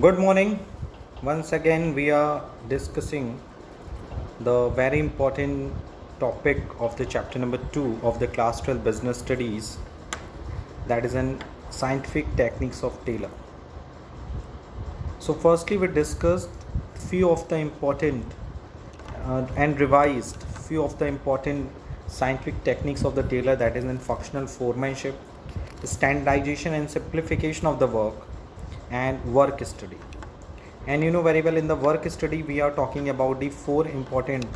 Good morning. Once again, we are discussing the very important topic of the chapter number 2 of the class 12 business studies, that is in scientific techniques of Taylor. So firstly, we discussed few of the important and revised few of the important scientific techniques of the Taylor, that is in functional foremanship, standardization and simplification of the work, and work study. And you know very well, in the work study we are talking about the four important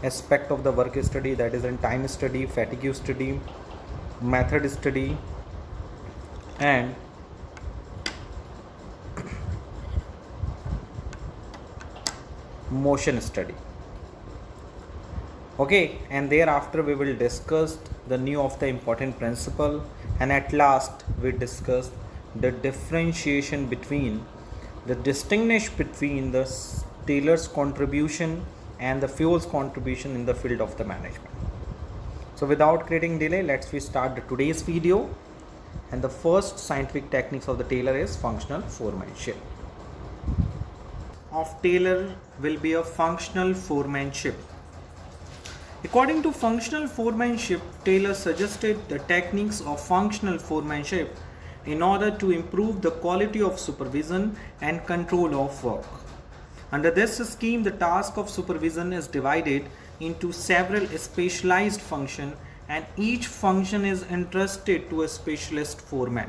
aspect of the work study, that is in time study, fatigue study, method study, and motion study. Okay, and thereafter we will discuss the new of the important principle, and at last we discuss the differentiation between the distinguish between the Taylor's contribution and the fuel's contribution in the field of the management. So without creating delay, let's we start the today's video. And the first scientific techniques of the Taylor is functional foremanship. Of Taylor will be a functional foremanship. According to functional foremanship, Taylor suggested the techniques of functional foremanship in order to improve the quality of supervision and control of work. Under this scheme, the task of supervision is divided into several specialized functions, and each function is entrusted to a specialist foreman.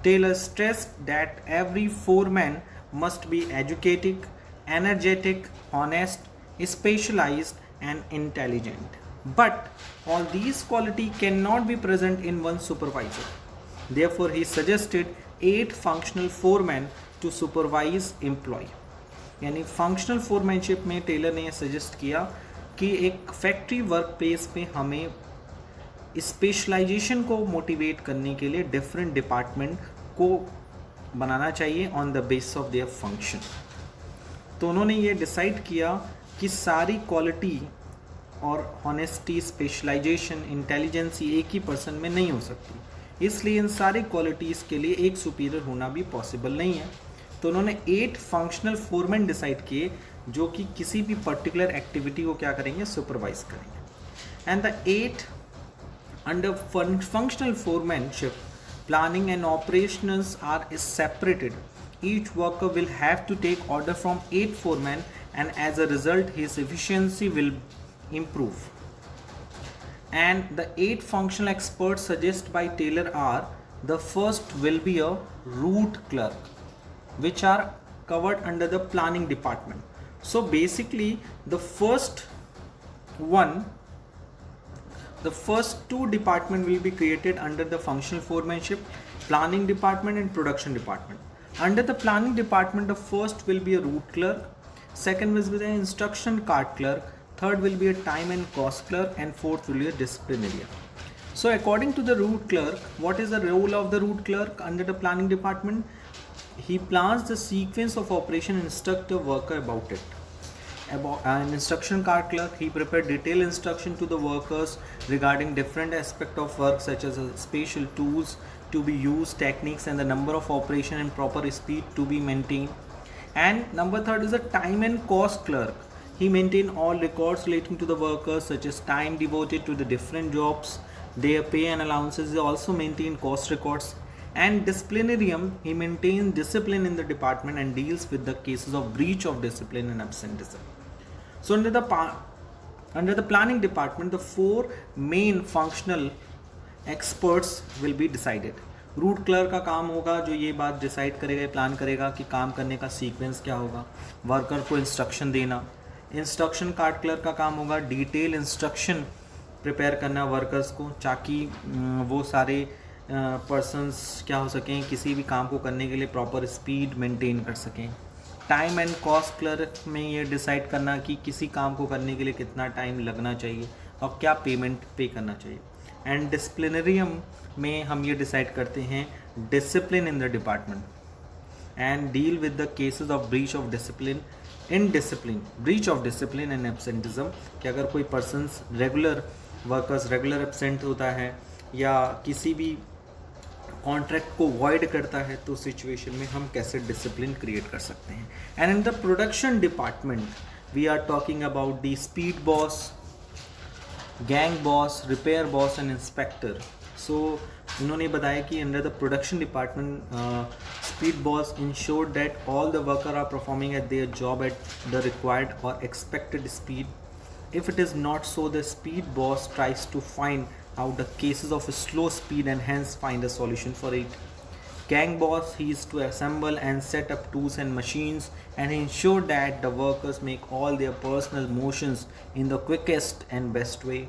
Taylor stressed that every foreman must be educated, energetic, honest, specialized, and intelligent. But all these qualities cannot be present in one supervisor. Therefore, he suggested 8 functional foremen to supervise employee. यानी functional foremanship में Taylor ने suggest किया कि एक factory work place पे हमें specialisation को motivate करने के लिए डिफरेंट डिपार्टमेंट को बनाना चाहिए on the basis of their function. तो उन्होंने ये डिसाइड किया कि सारी क्वालिटी और ऑनेस्टी, स्पेशलाइजेशन, इंटेलिजेंसी एक ही पर्सन में नहीं हो सकती, इसलिए इन सारी क्वालिटीज़ के लिए एक सुपीरियर होना भी पॉसिबल नहीं है. तो उन्होंने 8 फंक्शनल फोरमैन डिसाइड किए जो कि किसी भी पर्टिकुलर एक्टिविटी को क्या करेंगे, सुपरवाइज करेंगे. And the 8 under functional foremanship, planning and operations are separated. Each worker will have to take order from 8 foremen, and as a result his efficiency will improve. And the 8 functional experts suggested by Taylor are: the first will be a route clerk, which are covered under the planning department. So basically the first 2 department will be created under the functional foremanship, planning department and production department. Under the planning department, the first will be a route clerk, second will be the instruction card clerk, third will be a time and cost clerk, and fourth will be a disciplinarian. So according to the route clerk, what is the role of the route clerk under the planning department? He plans the sequence of operation and instruct the worker about it. About an instruction card clerk, he prepared detailed instruction to the workers regarding different aspect of work, such as special tools to be used, techniques, and the number of operation and proper speed to be maintained. And number 3 is a time and cost clerk. He maintain all records relating to the workers, such as time devoted to the different jobs, their pay and allowances. They also maintain cost records. And disciplinarian, he maintains discipline in the department and deals with the cases of breach of discipline and absenteeism. So under the planning department, the 4 main functional experts will be decided. Root clerk का काम होगा जो ये बात decide करेगा, plan करेगा कि काम करने का सीक्वेंस क्या होगा, वर्कर को इंस्ट्रक्शन देना. इंस्ट्रक्शन कार्ड क्लर्क का काम होगा डिटेल इंस्ट्रक्शन प्रिपेयर करना वर्कर्स को, ताकि वो सारे पर्सन्स क्या हो सकें, किसी भी काम को करने के लिए प्रॉपर स्पीड मेंटेन कर सकें. टाइम एंड कॉस्ट क्लर्क में ये डिसाइड करना कि किसी काम को करने के लिए कितना टाइम लगना चाहिए और क्या पेमेंट पे करना चाहिए. एंड डिसिप्लिनरियम में हम ये डिसाइड करते हैं discipline in the department and deal with the cases of breach of discipline in discipline, breach of discipline and absenteeism, कि अगर कोई पर्सन्स रेगुलर एब्सेंट होता है या किसी भी कॉन्ट्रैक्ट को वॉइड करता है, तो सिचुएशन में हम कैसे डिसिप्लिन क्रिएट कर सकते हैं. And in the production department we are talking about the speed boss, gang boss, repair boss and inspector. So उन्होंने बताया कि under the production department speed boss ensure that all the worker are performing at their job at the required और expected speed. If it is not so, the speed boss tries to find out the cases of slow speed and hence find a solution for it. Gang boss, he is to assemble and set up tools and machines and ensure that the workers make all their personal motions in the quickest and best way.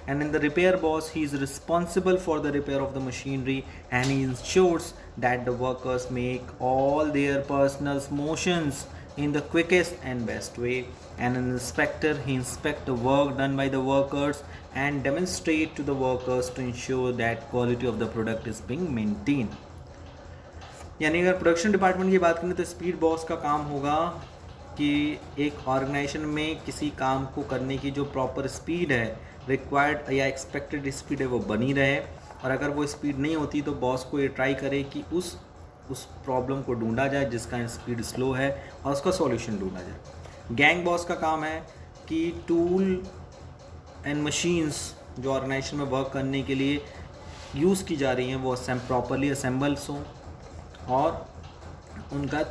And in the repair boss, he is responsible for the repair of the machinery and he ensures that the workers make all their personal motions in the quickest and best way. And an inspector, he inspects the work done by the workers and demonstrate to the workers to ensure that quality of the product is being maintained. यानी अगर production department की बात करें तो speed boss का काम होगा कि एक ऑर्गेनाइजेशन में किसी काम को करने की जो प्रॉपर स्पीड है, रिक्वायर्ड या एक्सपेक्टेड स्पीड है, वो बनी रहे. और अगर वो स्पीड नहीं होती तो बॉस को ये ट्राई करे कि उस प्रॉब्लम को ढूंढा जाए जिसका स्पीड स्लो है और उसका सॉल्यूशन ढूंढा जाए. गैंग बॉस का काम है कि टूल एंड मशीन्स जो ऑर्गेनाइजेशन में वर्क करने के लिए यूज़ की जा रही हैं वो प्रॉपरली असेंबल्स हों और उनका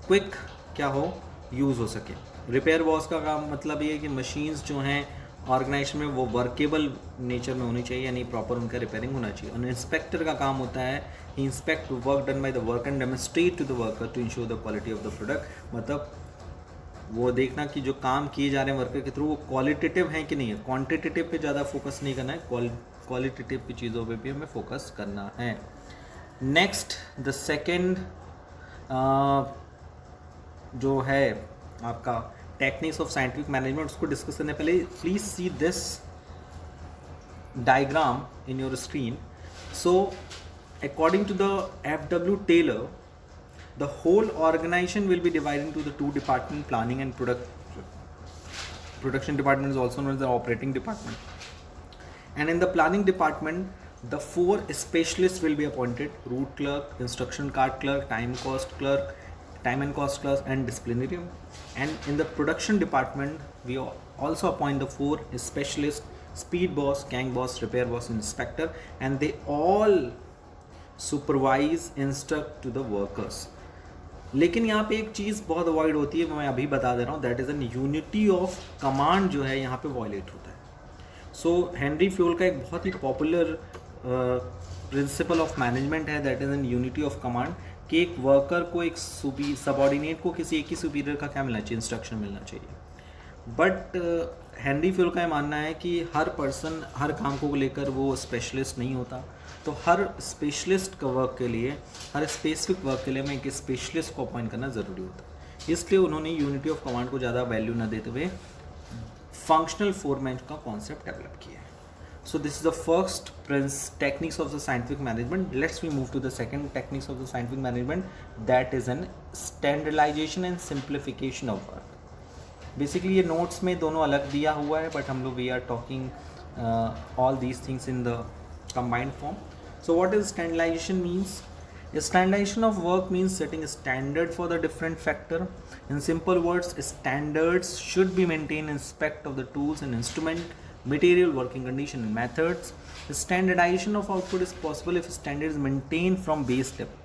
क्विक क्या हो, यूज़ हो सके. रिपेयर बॉस का काम मतलब ये है कि मशीन्स जो हैं ऑर्गेनाइजेशन में वो वर्केबल नेचर में होनी चाहिए, यानी प्रॉपर उनका रिपेयरिंग होना चाहिए. और इंस्पेक्टर का काम होता है he inspect work done by the work and demonstrate to the worker to ensure the quality of the product. मतलब वो देखना कि जो काम किए जा रहे हैं वर्कर के थ्रू वो क्वालिटेटिव हैं कि नहीं है. क्वांटिटेटिव पे ज़्यादा फोकस नहीं करना है, क्वालिटेटिव की चीज़ों पे भी हमें फोकस करना है. नेक्स्ट द सेकेंड जो है आपका टेक्निक्स ऑफ साइंटिफिक मैनेजमेंट, उसको डिस्कस करने पहले please see this diagram in your screen. So according to the FW Taylor, the whole organization will be divided into the two departments, planning and production department is also known as the operating department. And in the planning department, the 4 specialists will be appointed: route clerk, instruction card clerk, time and cost clerk and disciplinary. And in the production department, we also appoint the 4 specialists: speed boss, gang boss, repair boss, inspector, and they all supervise, instruct to the workers. लेकिन यहाँ पे एक चीज़ बहुत avoid होती है, मैं अभी बता दे रहा हूँ, that is an unity of command जो है यहाँ पे वॉयलेट होता है. सो हेनरी फ्यूल का एक बहुत ही पॉपुलर प्रिंसिपल ऑफ मैनेजमेंट है, that is an unity of command, कि एक वर्कर को एक सबॉर्डिनेट को किसी एक ही सुपीरियर का क्या मिलना चाहिए, इंस्ट्रक्शन मिलना चाहिए. बट हेनरी फ्यूल का ये मानना है कि हर पर्सन हर काम को लेकर वो स्पेशलिस्ट नहीं होता, तो हर स्पेशलिस्ट का वर्क के लिए, हर स्पेसिफिक वर्क के लिए हमें एक स्पेशलिस्ट को अपॉइंट करना ज़रूरी होता है. इसलिए उन्होंने यूनिटी ऑफ कमांड को ज़्यादा वैल्यू ना देते हुए फंक्शनल फोरमैन का कॉन्सेप्ट डेवलप किया है. So this is the first techniques of the scientific management. Let's we move to the second techniques of the scientific management, that is an standardisation and simplification of work. Basically ये notes में दोनों अलग दिया हुआ है, but हम लोग we are talking all these things in the combined form. So what is standardization means? Standardization of work means setting a standard for the different factor. In simple words, standards should be maintained in respect of the tools and instrument, material, working condition and methods. Standardization of output is possible if standard is maintained from base level.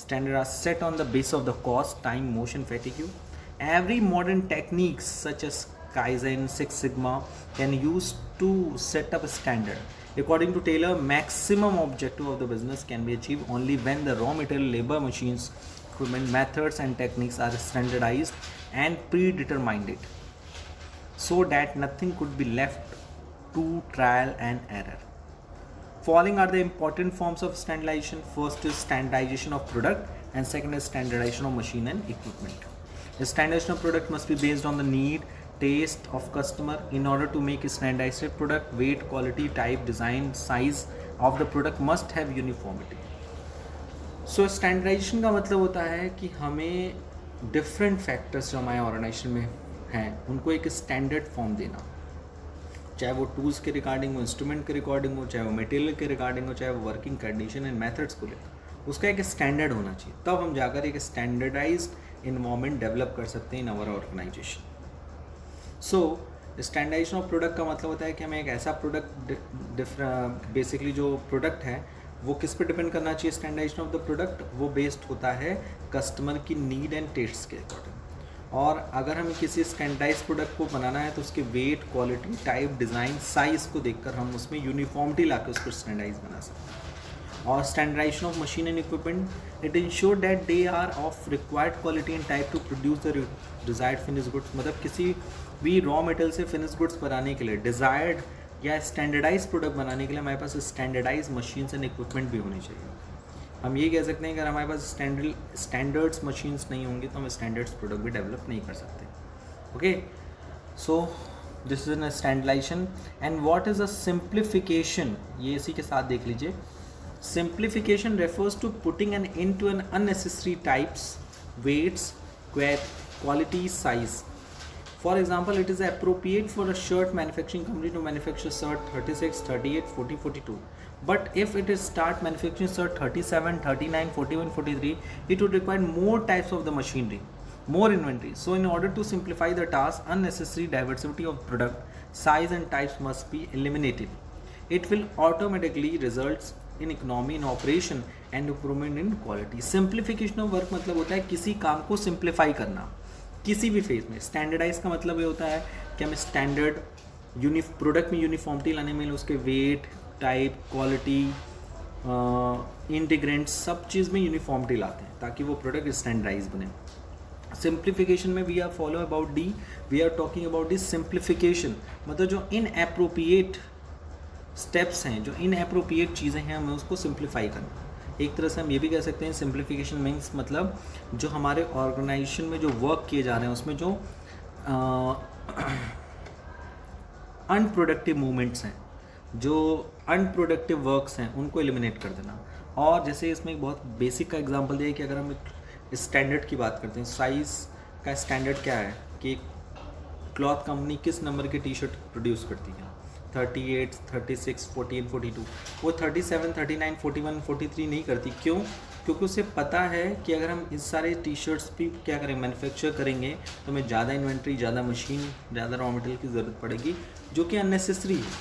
Standards are set on the base of the cost, time, motion, fatigue. Every modern techniques such as Kaizen, Six Sigma can use to set up a standard. According to Taylor, maximum objective of the business can be achieved only when the raw material, labor, machines, equipment, methods and techniques are standardized and predetermined, so that nothing could be left to trial and error. Following are the important forms of standardization. First is standardization of product and second is standardization of machine and equipment. The standardization of product must be based on the need, taste of customer. In order to make a standardized product, weight, quality, type, design, size of the product must have uniformity. So standardization का मतलब होता है कि हमें different factors जो हमारे organisation में हैं उनको एक स्टैंडर्ड फॉर्म देना, चाहे वो टूल्स के रिगार्डिंग हो, इंस्ट्रूमेंट के रिगार्डिंग हो, चाहे वो मटेरियल के रिगार्डिंग हो, चाहे वो वर्किंग कंडीशन एंड मेथड्स को लेकर. उसका एक स्टैंडर्ड होना चाहिए, तब हम जाकर एक स्टैंडर्डाइज्ड इन्वायरमेंट डेवलप कर सकते हैं in our organisation. So standardisation of product का मतलब होता है कि हमें एक ऐसा प्रोडक्ट बेसिकली जो प्रोडक्ट है वो किस पे डिपेंड करना चाहिए। स्टैंडर्डाइजेशन ऑफ द प्रोडक्ट वो बेस्ड होता है कस्टमर की नीड एंड टेस्ट के अकॉर्डिंग। और अगर हमें किसी स्टैंडर्डाइज प्रोडक्ट को बनाना है तो उसके weight, quality, type, design, size को देखकर हम उसमें यूनिफॉर्मिटी लाकर उसको स्टैंडर्डाइज बना सकते हैं। और standardisation of machine and equipment, it ensure that they are of required quality and type to produce the desired finish goods. मतलब किसी भी रॉ मटेरियल से फिनिश गुड्स बनाने के लिए डिज़ायर्ड या स्टैंडर्डाइज प्रोडक्ट बनाने के लिए हमारे पास स्टैंडर्डाइज मशीन्स एंड इक्विपमेंट भी होनी चाहिए। हम ये कह सकते हैं कि अगर हमारे पास स्टैंडर्ड्स मशीन्स नहीं होंगी तो हम स्टैंडर्ड्स प्रोडक्ट भी डेवलप नहीं कर सकते। Okay, so this is an standardisation. And what is a simplification, ये इसी के साथ देख लीजिए। Simplification refers to putting an end to an unnecessary types, weights, quality, size. For example, it is appropriate for a shirt manufacturing company to manufacture shirt 36, 38, 40, 42. But if it is start manufacturing shirt 37, 39, 41, 43, it would require more types of the machinery, more inventory. So in order to simplify the task, unnecessary diversity of product, size and types must be eliminated. It will automatically results in economy, in operation and improvement in quality. Simplification of work मतलब होता है किसी काम को simplify करना किसी भी phase में। स्टैंडर्डाइज का मतलब ये होता है कि हमें स्टैंडर्ड प्रोडक्ट में यूनिफॉर्मिटी लाने में उसके वेट, टाइप, क्वालिटी, इंटीग्रेंट्स सब चीज़ में यूनिफॉर्मिटी लाते हैं ताकि वो प्रोडक्ट स्टैंडर्डाइज बने। सिंप्लीफिकेशन में we are follow about the, we are talking about the simplification, मतलब जो इनएप्रोप्रिएट स्टेप्स हैं, जो इनएप्रोप्रिएट चीज़ें हैं, हमें उसको सिंप्लीफाई करना। एक तरह से हम ये भी कह सकते हैं सिंप्लीफिकेशन मीन्स मतलब जो हमारे ऑर्गेनाइजेशन में जो वर्क किए जा रहे हैं उसमें जो अनप्रोडक्टिव मूवमेंट्स हैं, जो अनप्रोडक्टिव वर्क्स हैं, उनको एलिमिनेट कर देना। और जैसे इसमें एक बहुत बेसिक का एग्जांपल दिया है कि अगर हम एक स्टैंडर्ड की बात करते हैं, साइज़ का स्टैंडर्ड क्या है कि क्लॉथ कंपनी किस नंबर की टी शर्ट प्रोड्यूस करती है, 38, 36, 14, 42। वो 37, 39, 41, 43 नहीं करती। क्यों? क्योंकि उसे पता है कि अगर हम इस सारे टी शर्ट्स भी क्या करेंगे, मैन्युफैक्चर करेंगे तो हमें ज़्यादा इन्वेंट्री, ज़्यादा मशीन, ज़्यादा रॉ मटेरियल की ज़रूरत पड़ेगी जो कि अननेसेसरी है।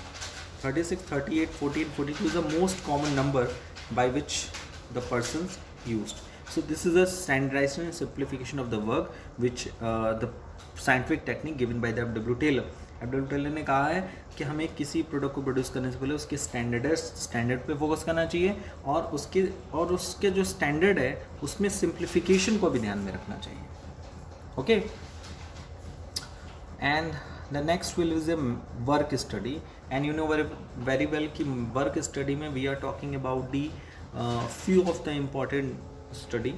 36, 38, 14, 42 is the most common number by which the persons used. So this is a standardization and simplification of the work which the scientific technique given by the W. Taylor. W. Taylor ने कहा है कि हमें किसी product को produce करने से पहले उसके स्टैंडर्ड पे फोकस करना चाहिए और उसके जो स्टैंडर्ड है उसमें सिंप्लीफिकेशन को भी ध्यान में रखना चाहिए। Okay, and the next will is a work study. And you know very well कि वर्क स्टडी में we are talking about the few of the important study,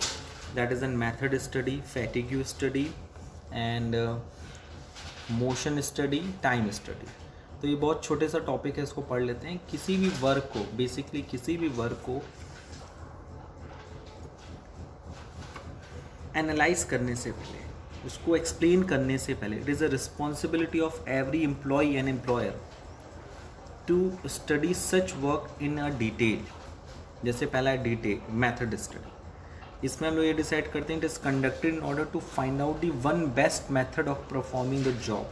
that is a method study, fatigue study and motion study, time study। तो ये बहुत छोटे सा topic है, इसको पढ़ लेते हैं। किसी भी वर्क को बेसिकली किसी भी वर्क को एनालाइज करने से पहले, उसको एक्सप्लेन करने से पहले, it is a responsibility of every employee and employer to study such work in a detail. जैसे पहला है डिटेल मेथड स्टडी। इसमें हम लोग ये डिसाइड करते हैं it is conducted in order to find out the one best method of performing the job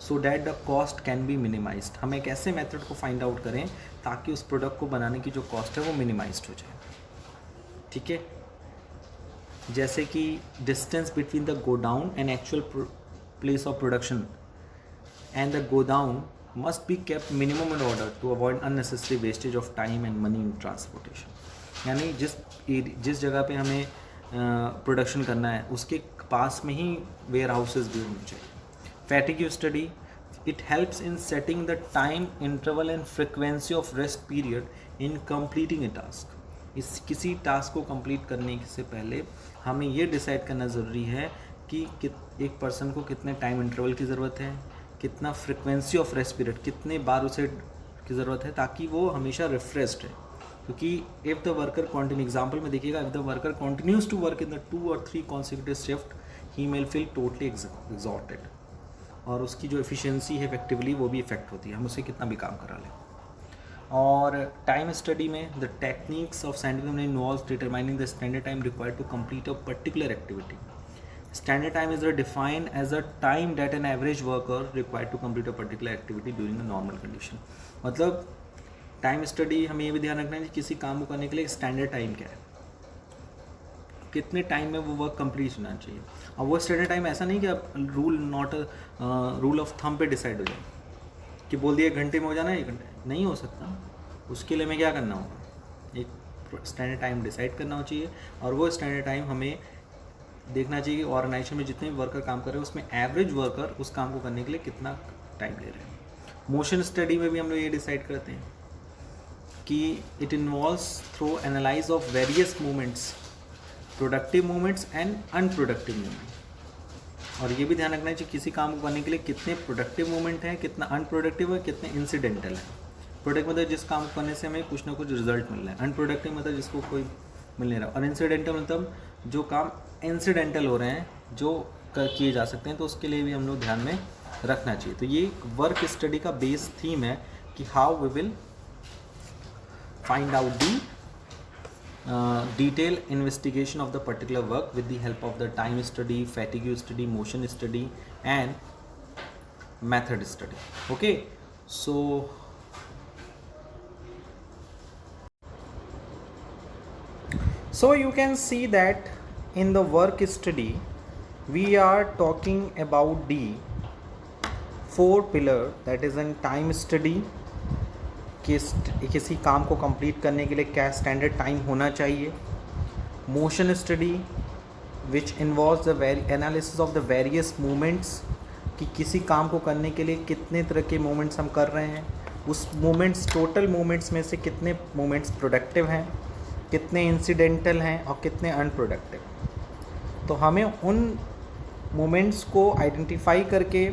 so that the cost can be minimised. हम एक ऐसे मेथड को फाइंड आउट करें ताकि उस प्रोडक्ट को बनाने की जो कॉस्ट है वो मिनिमाइज्ड हो जाए। ठीक है, जैसे कि distance between the godown and actual place of production and the godown must be kept minimum in order to avoid unnecessary wastage of time and money in transportation। यानी जिस जगह पे हमें प्रोडक्शन करना है उसके पास में ही वेयर हाउसेज भी होने चाहिए। Fatigue study, it helps in setting the time interval and frequency of rest period in completing A task. इस किसी टास्क को कंप्लीट करने से पहले हमें ये डिसाइड करना ज़रूरी है कि एक पर्सन को कितने टाइम इंटरवल की ज़रूरत है, कितना फ्रिक्वेंसी ऑफ रेस्ट पीरियड, कितने बार उसे की ज़रूरत है ताकि वो हमेशा रिफ्रेश्ड है। क्योंकि if the worker continue, example में देखिएगा, if the worker continues to work in the 2 or 3 consecutive shift he may feel totally exhausted और उसकी जो एफिशिएंसी है इफेक्टिवली वो भी इफेक्ट होती है, हम उसे कितना भी काम करा लें। और टाइम स्टडी में the techniques of scientific involves determining the standard time required to complete a particular activity. Standard time is defined as a time that an average worker required to complete a particular activity during a normal condition. मतलब time study हमें ये भी ध्यान रखना है कि किसी काम को करने के लिए स्टैंडर्ड टाइम क्या है, कितने टाइम में वो वर्क कंप्लीट होना चाहिए. और वो स्टैंडर्ड टाइम ऐसा नहीं कि आप रूल ऑफ थंब पे डिसाइड हो जाए कि बोल दिया 1 घंटे में हो जाना है, 1 घंटे नहीं हो सकता. उसके लिए हमें क्या करना होगा, एक स्टैंडर्ड टाइम डिसाइड करना चाहिए और वो स्टैंडर्ड टाइम हमें देखना चाहिए कि ऑर्गेनाइजेशन में जितने भी वर्कर काम कर रहे हैं उसमें एवरेज वर्कर उस काम को करने के लिए कितना टाइम ले रहे हैं. मोशन स्टडी में भी हम लोग ये डिसाइड करते हैं कि it involves through analyse of various movements, productive movements and unproductive movement. और ये भी ध्यान रखना चाहिए किसी काम को करने के लिए कितने प्रोडक्टिव मूवमेंट हैं, कितना अनप्रोडक्टिव है, कितने इंसिडेंटल है. प्रोडक्टिव मतलब जिस काम को करने से हमें कुछ ना कुछ रिजल्ट मिल रहा है, अनप्रोडक्टिव मतलब जिसको कोई मिल नहीं रहा, और इंसिडेंटल मतलब जो काम इंसिडेंटल हो रहे हैं जो किए जा सकते हैं. तो उसके लिए भी हम लोग ध्यान में रखना चाहिए. तो ये वर्क स्टडी का बेस थीम है कि how we will find out the detail investigation of the particular work with the help of the time study, fatigue study, motion study and method study. Okay, so you can see that in the work study we are talking about the 4 pillar, that is in time study, किसी काम को complete करने के लिए क्या standard time होना चाहिए. Motion study which involves the analysis of the various movements, कि किसी काम को करने के लिए कितने तरह के मूवमेंट्स हम कर रहे हैं, उस मूवमेंट्स टोटल मूवमेंट्स में से कितने मूवमेंट्स प्रोडक्टिव हैं, कितने इंसिडेंटल हैं और कितने अनप्रोडक्टिव. तो हमें उन मोमेंट्स को आइडेंटिफाई करके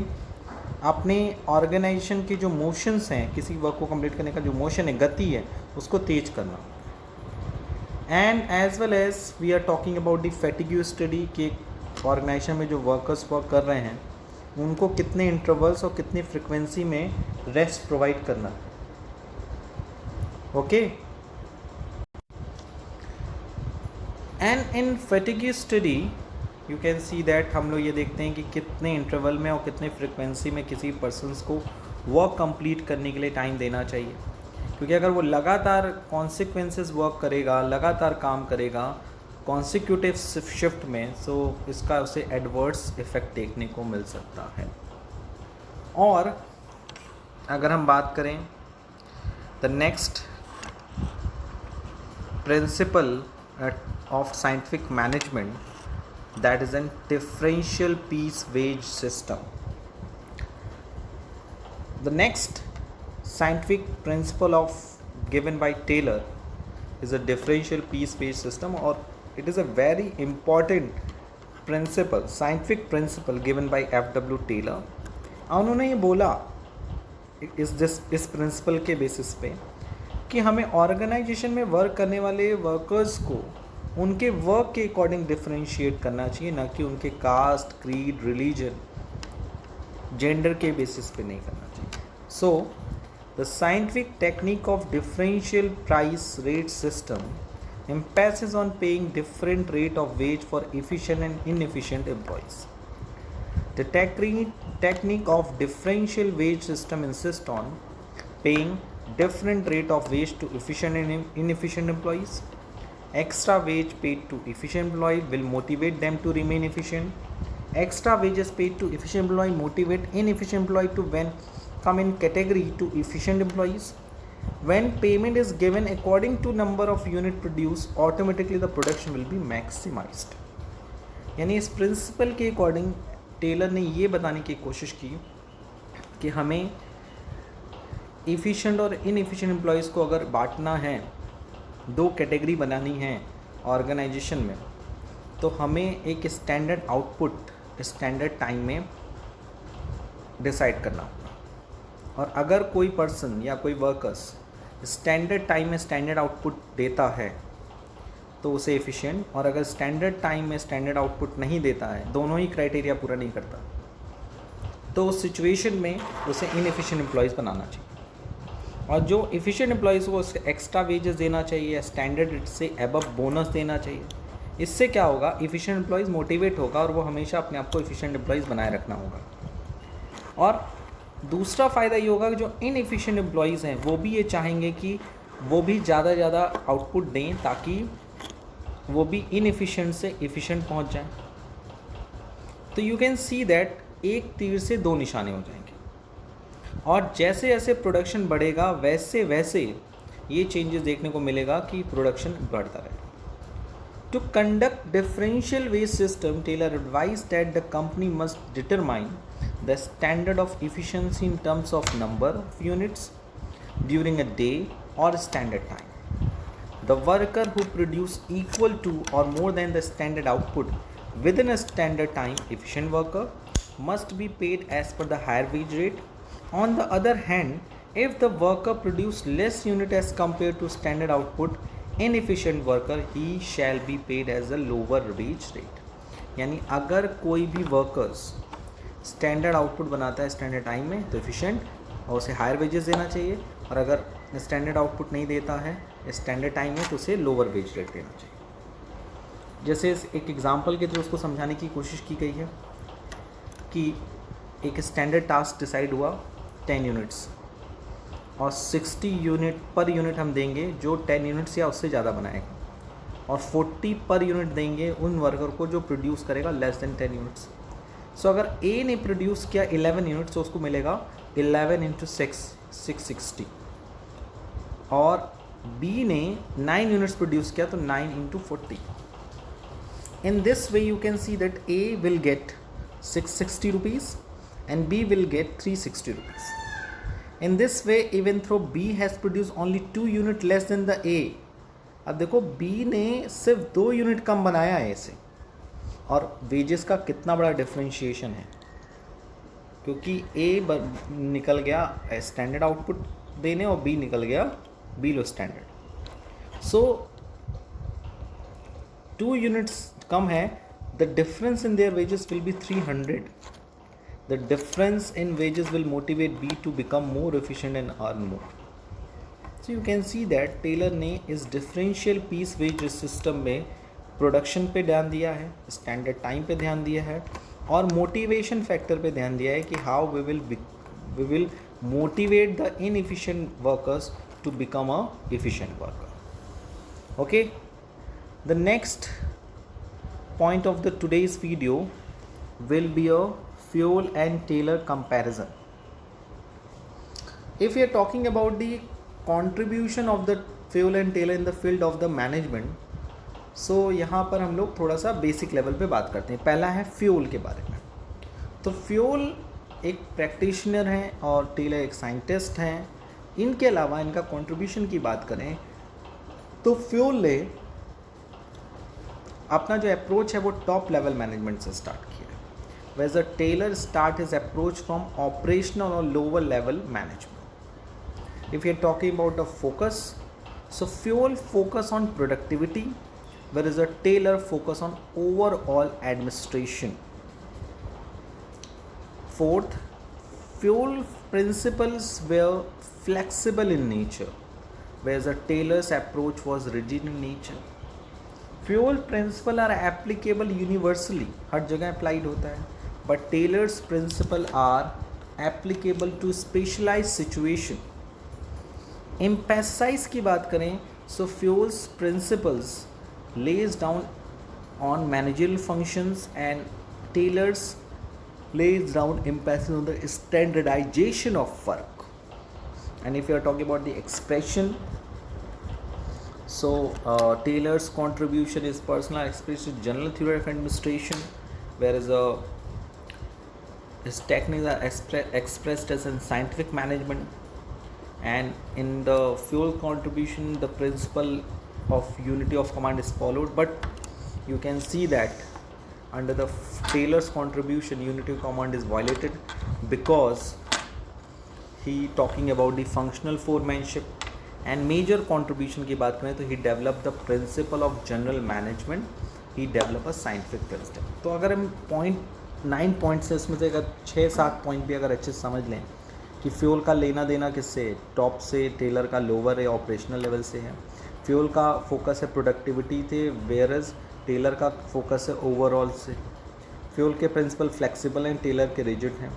अपने ऑर्गेनाइजेशन के जो मोशंस हैं, किसी वर्क को कंप्लीट करने का जो मोशन है, गति है, उसको तेज करना. And as well as we are talking about the fatigue study, के ऑर्गेनाइजेशन में जो वर्कर्स वर्क कर रहे हैं उनको कितने इंटरवल्स और कितनी फ्रिक्वेंसी में रेस्ट प्रोवाइड करना. Okay, and in fatigue study you can see that हम लोग ये देखते हैं कि कितने इंटरवल में और कितने फ्रिक्वेंसी में किसी पर्सन्स को वर्क कंप्लीट करने के लिए टाइम देना चाहिए. क्योंकि अगर वो लगातार कॉन्सिक्वेंसेस वर्क करेगा, लगातार काम करेगा कॉन्सिक्यूटिव शिफ्ट में, सो इसका उसे एडवर्स इफेक्ट देखने को मिल सकता है. और अगर हम बात करें the next principle of scientific management, that is a differential piece wage system. The next scientific principle of given by Taylor is a differential piece wage system, or it is a very important principle, scientific principle given by F.W. Taylor. उन्होंने ये बोला इस principal के basis पे कि हमें organisation में work करने वाले वर्कर्स को उनके वर्क के अकॉर्डिंग डिफरेंशिएट करना चाहिए, ना कि उनके कास्ट, क्रीड, रिलीजन, जेंडर के बेसिस पे नहीं करना चाहिए. So the scientific technique of differential price rate system emphasis on paying different rate of wage for efficient and inefficient employees. The technique of differential wage system insists on paying different rate of wage to efficient and inefficient employees. Extra wage paid to efficient employee will motivate them to remain efficient. Extra wages paid to efficient employee motivate inefficient employee to when come in category to efficient employees. When payment is given according to number of unit produced, automatically the production will be maximized. यानी इस principal के according Taylor ने ये बताने की कोशिश की कि हमें इफ़िशेंट और इनएफिशिएंट एम्प्लॉयज़ को अगर बांटना है, 2 कैटेगरी बनानी है ऑर्गेनाइजेशन में, तो हमें एक स्टैंडर्ड आउटपुट स्टैंडर्ड टाइम में डिसाइड करना होगा. और अगर कोई पर्सन या कोई वर्कर्स स्टैंडर्ड टाइम में स्टैंडर्ड आउटपुट देता है तो उसे एफिशिएंट, और अगर स्टैंडर्ड टाइम में स्टैंडर्ड आउटपुट नहीं देता है, दोनों ही क्राइटेरिया पूरा नहीं करता, तो उस सिचुएशन में उसे इनएफिशिएंट एम्प्लॉयज़ बनाना चाहिए. और जो एफिशिएंट एम्प्लॉयज़ को एक्स्ट्रा वेजेस देना चाहिए, स्टैंडर्ड से अबव बोनस देना चाहिए। इससे क्या होगा, एफिशिएंट एम्प्लॉयज़ मोटिवेट होगा और वो हमेशा अपने आप को एफिशिएंट एम्प्लॉयज़ बनाए रखना होगा। और दूसरा फ़ायदा ये होगा कि जो इनएफिशिएंट एम्प्लॉयज़ हैं वो भी ये चाहेंगे कि वो भी ज़्यादा से ज़्यादा आउटपुट दें ताकि वो भी इनएफिशिएंट से एफिशिएंट पहुंच जाएं। तो यू कैन सी दैट एक तीर से दो निशाने हो जाएंगे, और जैसे जैसे प्रोडक्शन बढ़ेगा वैसे वैसे ये चेंजेस देखने को मिलेगा कि प्रोडक्शन बढ़ता रहेगा। To conduct differential wage system, Taylor advise that the company must determine the standard of efficiency in terms of number of units during a day or standard time. The worker who produce equal to or more than the standard output within a standard time efficient worker must be paid as per the higher wage rate. On the other hand, if the worker produce less unit as compared to standard output inefficient worker, he shall be paid as a lower wage rate. यानी अगर कोई भी workers standard output बनाता है standard time में तो efficient और उसे हायर वेजेस देना चाहिए, और अगर स्टैंडर्ड आउटपुट नहीं देता है स्टैंडर्ड टाइम में तो उसे लोअर वेज रेट देना चाहिए। जैसे एक एग्जांपल के थ्रू उसको समझाने की कोशिश की गई है कि एक स्टैंडर्ड टास्क डिसाइड हुआ 10 यूनिट्स और 60 यूनिट पर यूनिट हम देंगे जो 10 यूनिट्स या उससे ज़्यादा बनाएगा, और 40 पर यूनिट देंगे उन वर्कर को जो प्रोड्यूस करेगा लेस देन 10 यूनिट्स। सो अगर ए ने प्रोड्यूस किया 11 यूनिट्स तो उसको मिलेगा 11 इंटू 660, और बी ने 9 यूनिट्स प्रोड्यूस किया तो 9 into 40। In this way you can see that A will get 660 rupees and B will get 360 rupees. In this way even through B has produce only 2 unit less than the A. अब देखो B ने सिर्फ 2 unit कम बनाया ए से, और wages का कितना बड़ा डिफरेंशिएशन है, क्योंकि ए निकल गया स्टैंडर्ड आउटपुट देने और बी निकल गया बिलो स्टैंडर्ड। सो 2 यूनिट्स कम है, the difference in their wages will be 300। The difference in wages will motivate B to become more efficient and earn more. So you can see that Taylor ने इस differential piece wage system में production पे ध्यान दिया है, standard time पे ध्यान दिया है, और मोटिवेशन फैक्टर पे ध्यान दिया है कि how we will motivate the inefficient workers to become a efficient worker. Okay, the next point of the today's video will be a Fayol and Taylor comparison. If you are talking about the contribution of the fuel and tailor in the field of the management, सो यहाँ पर हम लोग थोड़ा सा basic level पे बात करते हैं। पहला है फ्यूल के बारे में। तो फ्यूल एक प्रैक्टिशनर हैं और टेलर एक साइंटिस्ट हैं। इनके अलावा इनका कंट्रीब्यूशन की बात करें तो फ्यूल ने अपना जो अप्रोच है वो टॉप लेवल मैनेजमेंट से स्टार्ट किया है, whereas a tailor start his approach from operational or lower level management. If you are talking about the focus, so fuel focus on productivity, whereas a tailor focus on overall administration. Fourth, fuel principles were flexible in nature, whereas a tailor's approach was rigid in nature. Fuel principle are applicable universally, हर जगह applied होता है, but tailor's principle are applicable to specialized situation. Emphasize की बात करें so fuel's principles lays down on managerial functions and tailors lays down emphasis on the standardization of work. And if you are talking about the expression, so tailor's contribution is personal expression, general theory of administration, whereas his techniques are expressed as in scientific management. And in the fuel contribution the principle of unity of command is followed, but you can see that under the tailor's contribution unity of command is violated because he talking about the functional foremanship. And major contribution की बात करें तो he developed the principle of general management, he developed a scientific principle. तो अगर हम 9 points से इसमें से अगर 6-7 पॉइंट भी अगर अच्छे से समझ लें कि फ्यूल का लेना देना किससे, टॉप से, टेलर का लोअर है, ऑपरेशनल लेवल से है। फ्यूल का फोकस है प्रोडक्टिविटी थे, वेयरएज टेलर का फोकस है ओवरऑल से। फ्यूल के प्रिंसिपल फ्लेक्सिबल हैं, टेलर के रिजिड हैं।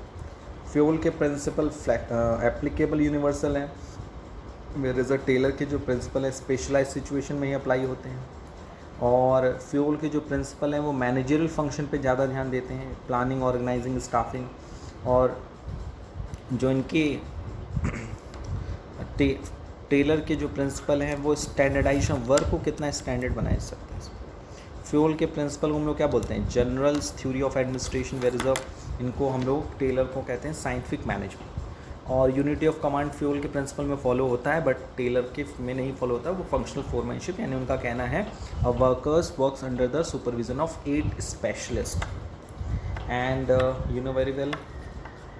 फ्यूल के प्रिंसिपल एप्लीकेबल यूनिवर्सल हैं, वेयरएज टेलर के जो प्रिंसिपल है स्पेशलाइज सिचुएशन में ही अप्लाई होते हैं। और फ्यूल के जो प्रिंसिपल हैं वो मैनेजरल फंक्शन पे ज़्यादा ध्यान देते हैं, प्लानिंग, ऑर्गेनाइजिंग, स्टाफिंग। और जो इनके टेलर के जो प्रिंसिपल हैं वो स्टैंडर्डाइजेशन, वर्क को कितना स्टैंडर्ड बना सकते हैं। फ्यूल के प्रिंसिपल को हम लोग क्या बोलते हैं, generals theory of administration, where इनको हम लोग टेलर को कहते हैं साइंटिफिक मैनेजमेंट। और यूनिटी ऑफ कमांड फ्यूल के प्रिंसिपल में फॉलो होता है, बट टेलर के में नहीं फॉलो होता, वो फंक्शनल फोरमैनशिप, यानी उनका कहना है uh workers works under the supervision of 8 specialist. And you know very well,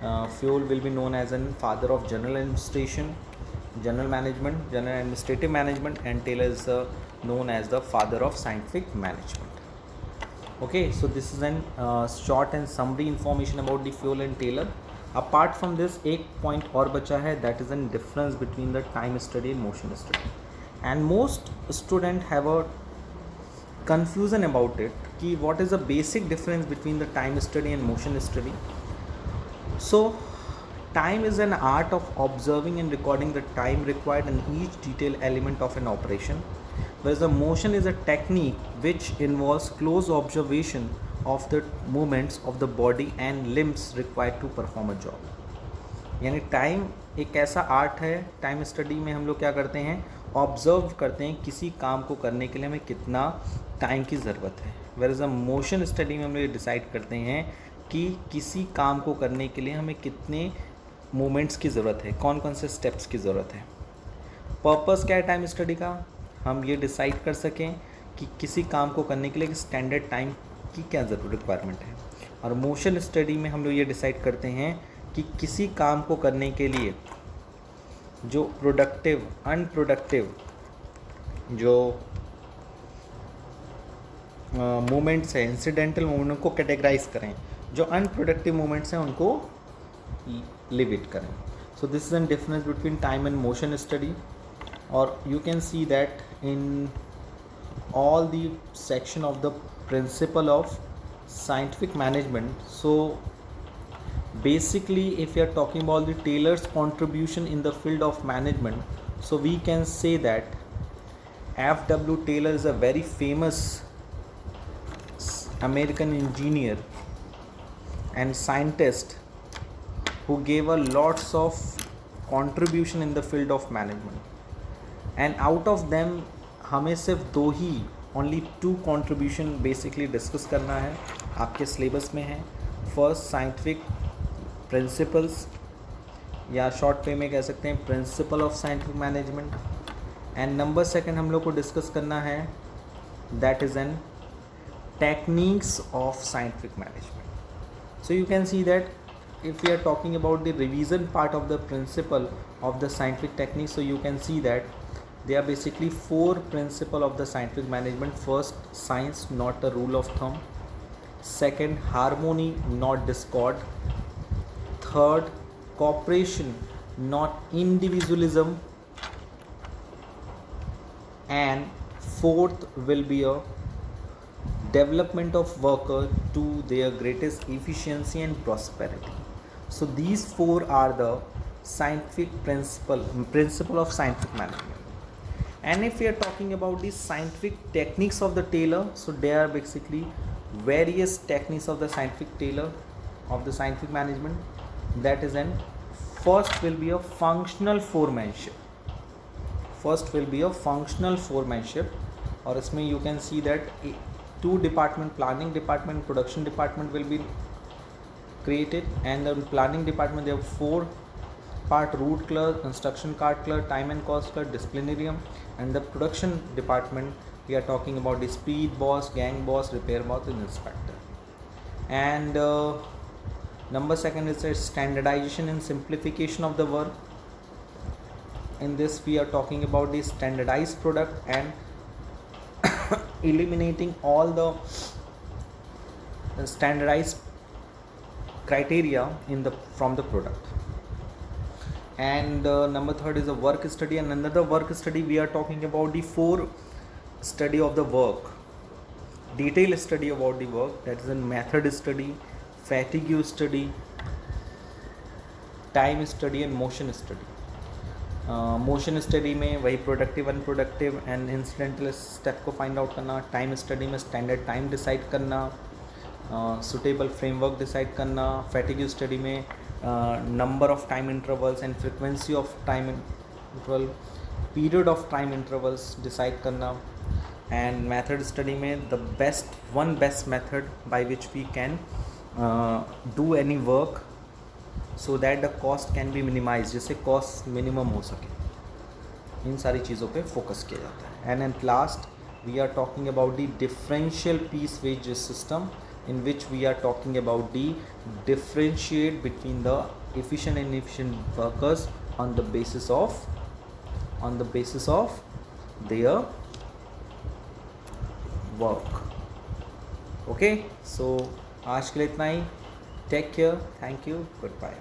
Fayol will be known as an father of general administration, general management, general administrative management, and Taylor is known as the father of scientific management. Okay, so this is an short and summary information about the Fuel and Taylor. Apart from this, एक point और बचा है, that is a difference between the time study and motion study. And most student have a confusion about it कि what is the basic difference between the time study and motion study. So time is an art of observing and recording the time required in each detailed element of an operation, whereas the motion is a technique which involves close observation of the movements of the body and limbs required to perform a job. यानी time एक ऐसा art है, time study में हम लोग क्या करते हैं, ऑब्जर्व करते हैं किसी काम को करने के लिए हमें कितना टाइम की ज़रूरत है। whereas a motion स्टडी में हम लोग डिसाइड करते हैं कि किसी काम को करने के लिए हमें कितने मूवमेंट्स की ज़रूरत है, कौन कौन से स्टेप्स की ज़रूरत है। पर्पस क्या है टाइम स्टडी का, हम ये डिसाइड कर सकें कि किसी काम को करने के लिए स्टैंडर्ड टाइम की क्या ज़रूर रिक्वायरमेंट है। और मोशन स्टडी में हम लोग ये डिसाइड करते हैं कि किसी काम को करने के लिए जो प्रोडक्टिव, अनप्रोडक्टिव जो मोमेंट्स हैं, इंसिडेंटल मोमेंट को कैटेगराइज करें, जो अनप्रोडक्टिव मोमेंट्स हैं उनको leave it करें. So this is a difference between time and motion study, or you can see that in all the section of the principle of scientific management. So basically if you are talking about the Taylor's contribution in the field of management, so we can say that F.W. Taylor is a very famous American engineer and scientist who gave a lots of contribution in the field of management, and out of them हमें सिर्फ दो ही, only 2 contribution basically discuss करना है, आपके syllabus में है. First scientific principles, या short way में कह सकते हैं principle of scientific management. And number second हम लोग को डिस्कस करना है, that is an techniques of scientific management. So you can see that if we are talking about the revision part of the principle of the scientific techniques, so you can see that there are basically 4 principles of the scientific management. First, science, not a rule of thumb. Second, harmony, not discord. Third, cooperation, not individualism. And fourth will be a development of worker to their greatest efficiency and prosperity. So these 4 are the scientific principle of scientific management. And if we are talking about the scientific techniques of the Taylor, so there are basically various techniques of the scientific Taylor of the scientific management. That is, and first will be a functional foremanship. First will be a functional foremanship, और इसमें you can see that 2 department, planning department, production department will be created. And the planning department there are 4 part: route clerk, construction card clerk, time and cost clerk, disciplinarian. And the production department we are talking about the speed boss, gang boss, repair boss and inspector. And number second is standardization and simplification of the work. In this we are talking about the standardized product and eliminating all the standardized criteria from the product. And number third is a work study. And another work study, we are talking about the 4 study of the work, detailed study about the work, that is a method study, fatigue study, time study and motion study. Motion study में वही productive unproductive and incidental step को find out करना. Time study में standard time decide करना, suitable framework decide करना. Fatigue study में number of time intervals and frequency of time interval, period of time intervals decide करना. And method study में the best method by which we can do any work so that the cost can B minimise, जिससे cost minimum हो सके. इन सारी चीज़ों पे focus किया जाता है. And at last we are talking about the differential piece wage system, in which we are talking about the differentiate between the efficient and inefficient workers on the basis of their work. Okay, so आज के लिए इतना ही. Take care, thank you, good bye.